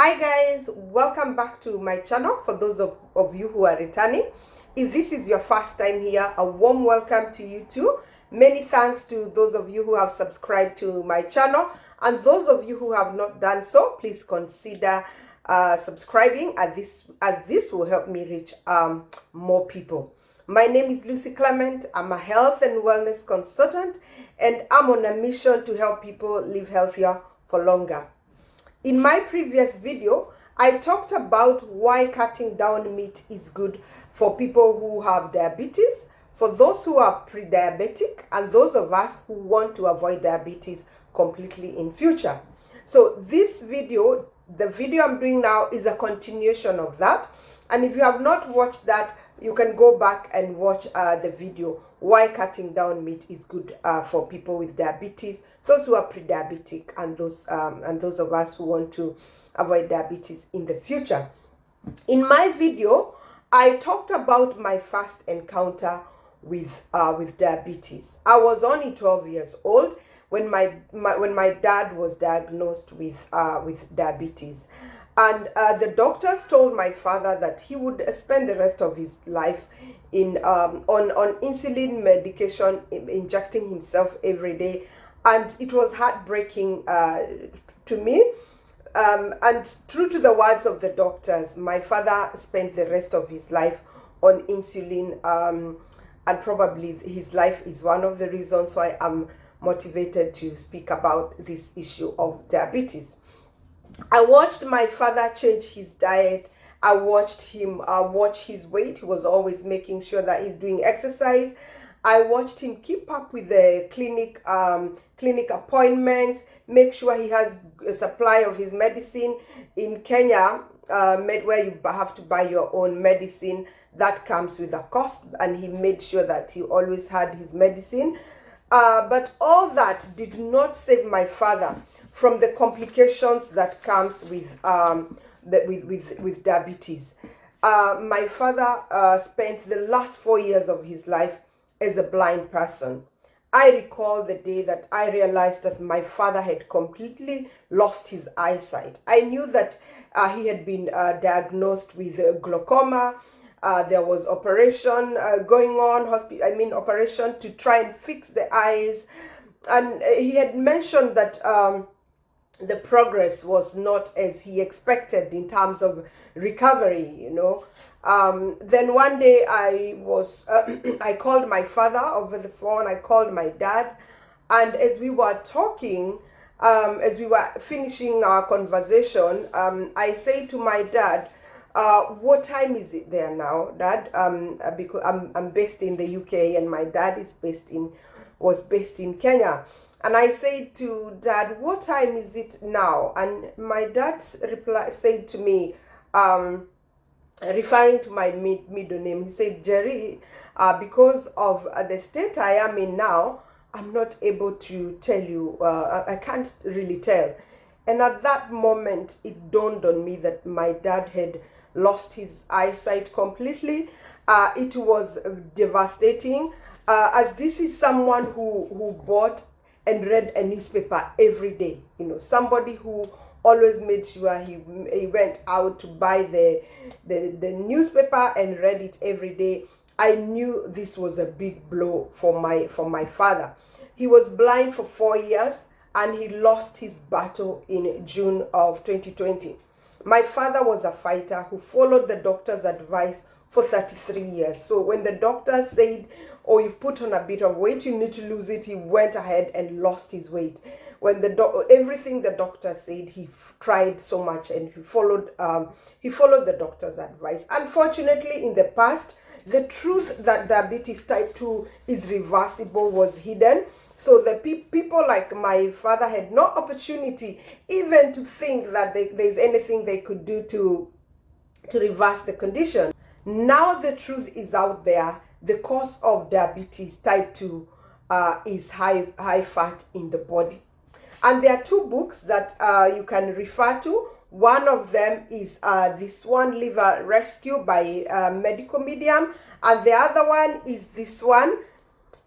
Hi guys, welcome back to my channel. For those of you who are returning, if this is your first time here, a warm welcome to you too. Many thanks to those of you who have subscribed to my channel, and those of you who have not done so, please consider subscribing, as this will help me reach more people. My name is Lucy Clement. I'm a health and wellness consultant, and I'm on a mission to help people live healthier for longer. In my previous video, I talked about why cutting down meat is good for people who have diabetes, for those who are pre-diabetic, and those of us who want to avoid diabetes completely in future. So this video, the video I'm doing now, is a continuation of that. And if you have not watched that, you can go back and watch the video, why cutting down meat is good for people with diabetes, those who are pre-diabetic, and those of us who want to avoid diabetes in the future. In my video, I talked about my first encounter with diabetes. I was only 12 years old when my dad was diagnosed with diabetes. And the doctors told my father that he would spend the rest of his life on insulin medication, injecting himself every day. And it was heartbreaking to me. And true to the words of the doctors, my father spent the rest of his life on insulin. And probably his life is one of the reasons why I'm motivated to speak about this issue of diabetes. I watched my father change his diet. I watched him watch his weight. He was always making sure that he's doing exercise. I watched him keep up with the clinic appointments, make sure he has a supply of his medicine. In Kenya, where you have to buy your own medicine, that comes with a cost, and he made sure that he always had his medicine. But all that did not save my father from the complications that comes with diabetes. My father spent the last 4 years of his life as a blind person. I recall the day that I realized that my father had completely lost his eyesight. I knew that he had been diagnosed with glaucoma. There was operation going on, operation to try and fix the eyes. And he had mentioned that the progress was not as he expected in terms of recovery, Then one day I called my father over the phone. I called my dad, and as we were talking, as we were finishing our conversation, I say to my dad, what time is it there now, Dad? Because I'm based in the UK, and my dad was based in Kenya. And I said to Dad, what time is it now? And my dad said to me, referring to my middle name, he said, Jerry, because of the state I am in now, I'm not able to tell you. I can't really tell. And at that moment, it dawned on me that my dad had lost his eyesight completely. It was devastating, as this is someone who bought and read a newspaper every day. Somebody who always made sure he went out to buy the newspaper and read it every day. I knew this was a big blow for my father. He was blind for 4 years, and he lost his battle in June of 2020. My father was a fighter who followed the doctor's advice for 33 years. So when the doctor said, oh, you've put on a bit of weight, you need to lose it, he went ahead and lost his weight. When everything the doctor said, he tried so much, and he followed the doctor's advice. Unfortunately, in the past, the truth that diabetes type 2 is reversible was hidden. So the people like my father had no opportunity even to think that there's anything they could do to reverse the condition. Now the truth is out there. The cause of diabetes type 2 is high fat in the body. And there are two books that you can refer to. One of them is this one, Liver Rescue by Medical Medium. And the other one is this one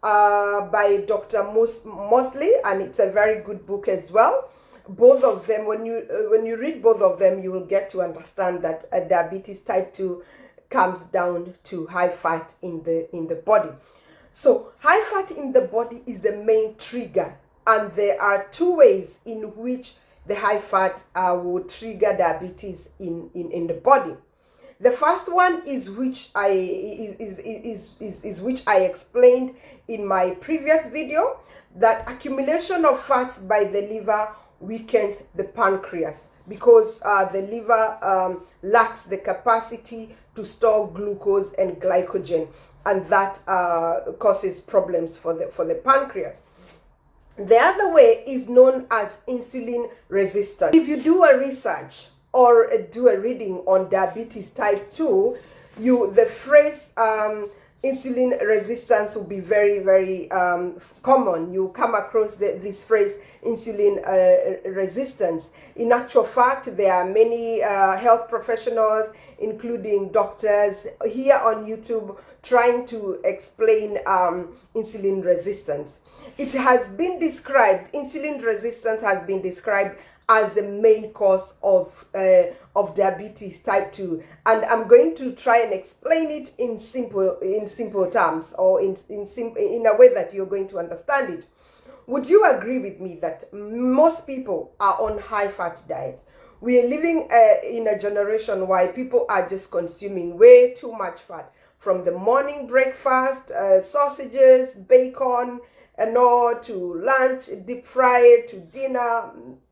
by Dr. Mosley, and it's a very good book as well. both of them, when you read both of them, you will get to understand that diabetes type 2 comes down to high fat in the body. So high fat in the body is the main trigger, and there are two ways in which the high fat will trigger diabetes in the body. The first one is which I explained in my previous video, that accumulation of fats by the liver weakens the pancreas, because the liver lacks the capacity to store glucose and glycogen, and that causes problems for the pancreas. The other way is known as insulin resistance. If you do a research or do a reading on diabetes type 2, the phrase insulin resistance will be very, very common. You come across this phrase insulin resistance. In actual fact, there are many health professionals, including doctors, here on YouTube trying to explain insulin resistance. It has been described, insulin resistance has been described as the main cause of diabetes type 2, and I'm going to try and explain it in simple terms, or in a way that you're going to understand it. Would you agree with me that most people are on high fat diet? We are living in a generation where people are just consuming way too much fat, from the morning breakfast, sausages, bacon, and all, to lunch, deep fried, to dinner.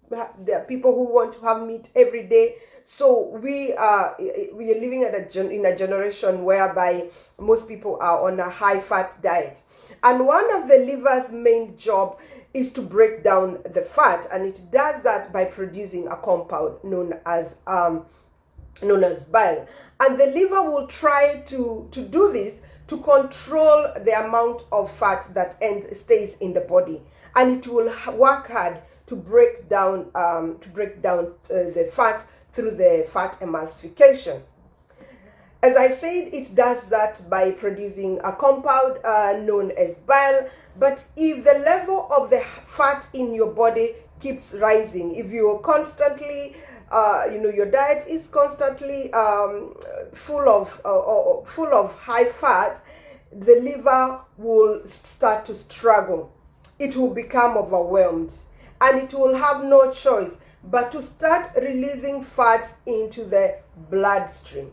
There are people who want to have meat every day. So we are living in a generation whereby most people are on a high fat diet. And one of the liver's main job is to break down the fat, and it does that by producing a compound known as bile. And the liver will try to do this to control the amount of fat that stays in the body, and it will work hard to break down the fat through the fat emulsification. As I said, it does that by producing a compound known as bile. But if the level of the fat in your body keeps rising, if you're constantly your diet is constantly full of high fat, the liver will start to struggle. It will become overwhelmed, and it will have no choice but to start releasing fats into the bloodstream.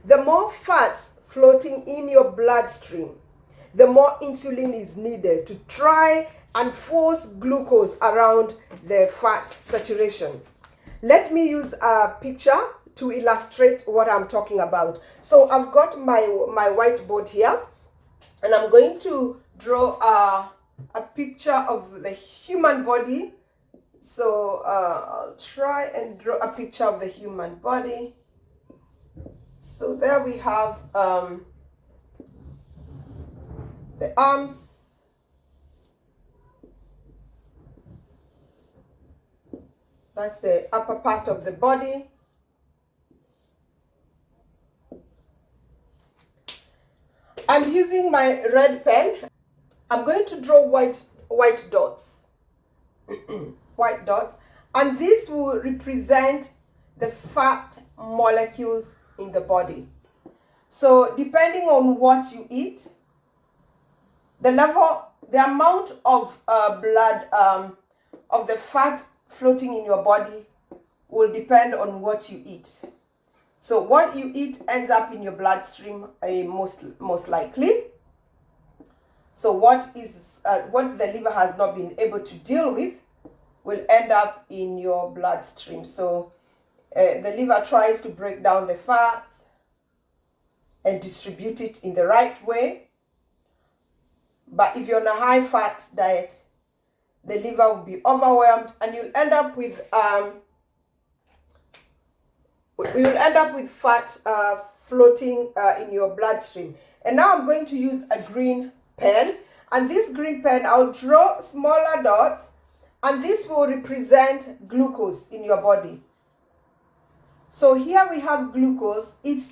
The more fats floating in your bloodstream, the more insulin is needed to try and force glucose around the fat saturation. Let me use a picture to illustrate what I'm talking about. So I've got my whiteboard here, and I'm going to draw a picture of the human body. So I'll try and draw a picture of the human body. So there we have the arms, that's the upper part of the body. I'm using my red pen. I'm going to draw white dots. White dots, and this will represent the fat molecules in the body. So depending on what you eat, the amount of blood of the fat floating in your body will depend on what you eat. So what you eat ends up in your bloodstream most likely. So what the liver has not been able to deal with will end up in your bloodstream. So the liver tries to break down the fats and distribute it in the right way. But if you're on a high fat diet, the liver will be overwhelmed, and you'll end up with fat floating in your bloodstream. And now I'm going to use a green pen, and this green pen, I'll draw smaller dots, and this will represent glucose in your body. So here we have glucose, and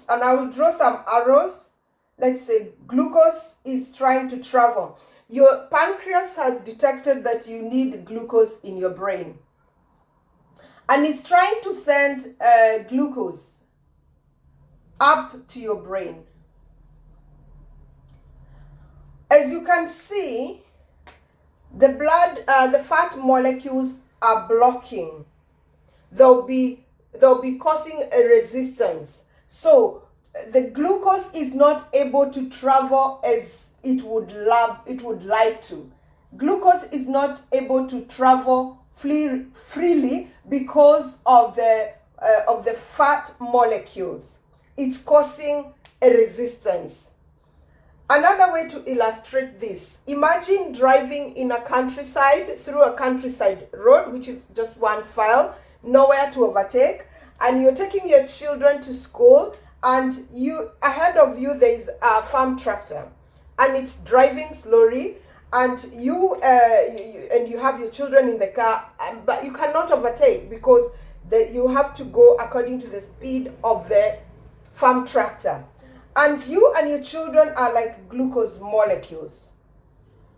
I will draw some arrows. Let's say glucose is trying to travel. your pancreas has detected that you need glucose in your brain, and it's trying to send glucose up to your brain. As you can see, the fat molecules are blocking. They'll be causing a resistance. So the glucose is not able to travel as it would like to. Glucose is not able to travel freely because of the fat molecules. It's causing a resistance. Another way to illustrate this, imagine driving in a countryside, through a countryside road, which is just one file, nowhere to overtake, and you're taking your children to school, and ahead of you there is a farm tractor, and it's driving slowly, and you have your children in the car, but you cannot overtake because you have to go according to the speed of the farm tractor. And you and your children are like glucose molecules.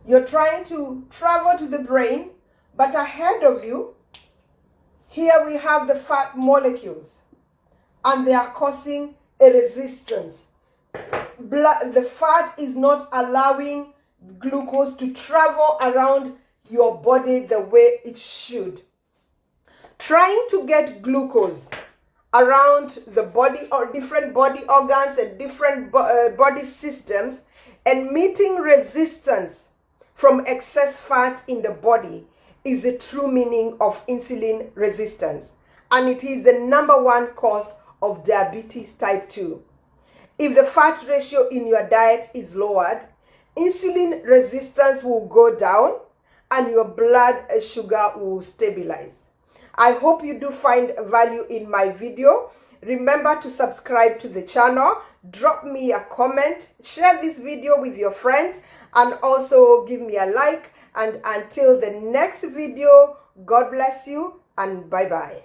You're trying to travel to the brain, but ahead of you, here we have the fat molecules, and they are causing a resistance. The fat is not allowing glucose to travel around your body the way it should. Trying to get glucose around the body or different body organs and different body systems, and meeting resistance from excess fat in the body is the true meaning of insulin resistance, and it is the #1 cause of diabetes type 2. If the fat ratio in your diet is lowered, insulin resistance will go down and your blood sugar will stabilize. I hope you do find value in my video. Remember to subscribe to the channel, drop me a comment, share this video with your friends, and also give me a like. And until the next video, God bless you and bye-bye.